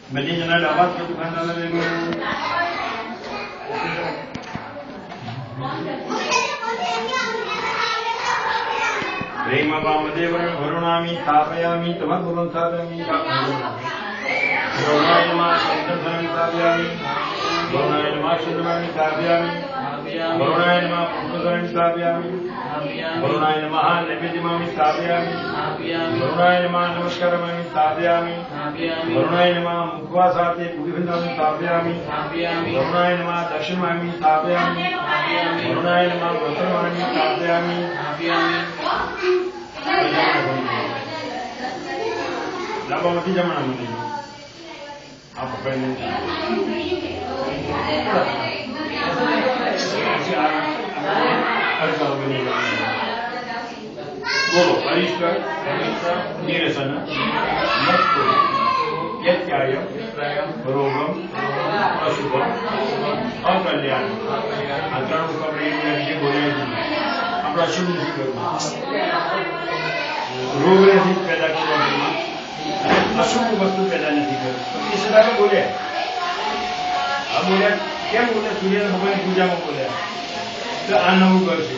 બધી જણા ડાબા કે દુકાનદાર પ્રેમા વામદેવ વરુણામી સ્થાપયામિ તમદ્ગુણં સ્થાપયામિ વરુણાય નમઃ ચંદ્રધરં સ્થાપયામિ વરુણાય નમઃ ચંદ્રમણિ સ્થાપયામિ વરુણાય નમઃ પુષ્પધરં સ્થાપયામિ વરુણાય નમઃ નૈવેદ્યમામિ સ્થાપયામિ વરુણાય નમઃ નમસ્કારમામિ સ્થાપયામિ વરુણાય નમઃ મુખવા સાથે પુરીભંધામિ સ્થાપયામિ વરુણાય નમઃ દક્ષિણમામિ સ્થાપયામિ વરુણાય નમઃ વસનમામિ સ્થાપયામિ ડાબામાંથી જમણામાંથી આ પકડીને બોલો હરીશ્વર નિરસન મસ્તુ યત્યાય રોગમ અશુભમ અકલ્યાણ આ ત્રણ કપડે જે બોલે આપણે અશુભ નથી કરવું રોગ નથી પેદા કરવા અશુભ વસ્તુ પેદા નથી કરવી એ સદા બોલ્યા આ બોલ્યા કેમ બોલ્યા સૂર્યના ભગવાન પૂજામાં બોલ્યા તો આ નવું ઘર છે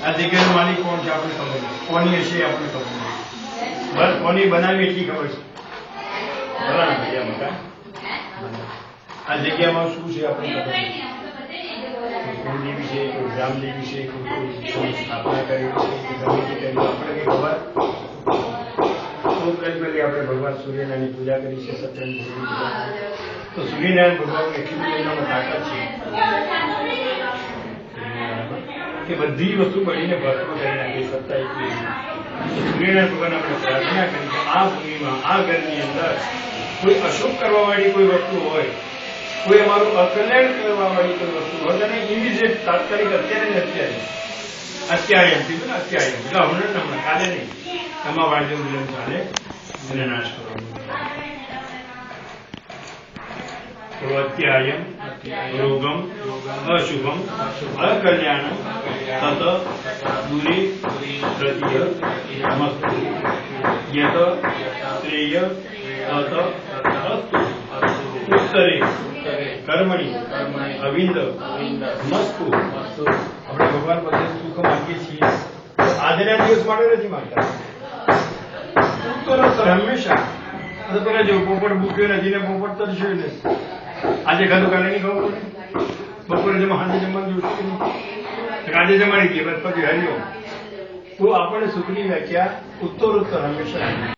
આ જગ્યાનો માલિક કોણ છે આપણે ખબર કોની હશે આપણે ખબર બસ કોની બનાવી એટલી ખબર છે બરાબર જગ્યામાં આ જગ્યામાં શું છે આપણે ખબર કુળદેવી છે કોઈ રામદેવી છે કોઈ સ્થાપના કરેલી છે ગમે તે કરી આપણે કઈ ખબર તો પહેલી આપણે ભગવાન સૂર્યનારાયણની પૂજા કરી છે સત્યનારાયણ તો સૂર્યનારાયણ ભગવાન એટલી બધી એનામાં તાકાત છે કે બધી વસ્તુ બળીને ભસ્મ કરી નાખી સત્તા એટલી સૂર્યનારાયણ ભગવાન આપણે પ્રાર્થના કરી કે આ ભૂમિમાં આ ઘરની અંદર કોઈ અશુભ કરવા વાળી કોઈ વસ્તુ હોય કોઈ અમારું અકલ્યાણ કરવા વાળી કોઈ વસ્તુ હોય અને ઇમિડિયેટ તાત્કાલિક અત્યારે ને અત્યારે કીધું ને અત્યારે એટલે હમણાં કાલે નહીં તમારા વાળજો મિલન ચાલે એને નાશ કરવાનો તો અત્યાયમ રોગમ અશુભમ અકલ્યાણમ તત દૂરી પ્રતિય મસ્તુ યત શ્રેય તત અસ્તુ ઉત્તરે કર્મણી અવિંદ મસ્તુ આપણે ભગવાન પાસે સુખ માંગીએ છીએ આજના દિવસ માટે નથી માંગતા ઉત્તરોત્તર હંમેશા પેલા જો પોપટ ભૂખ્યો નથી ને પોપટ તરસ્યો નથી આજે ખાધું કાલે નહીં ખાવું પડે બપોરે જમા સાંજે જમવાનું જોઈશું નહીં આજે જમાડી દઈએ બસ પછી હરિયો તો આપણે સુખની વ્યાખ્યા ઉત્તરોત્તર હંમેશા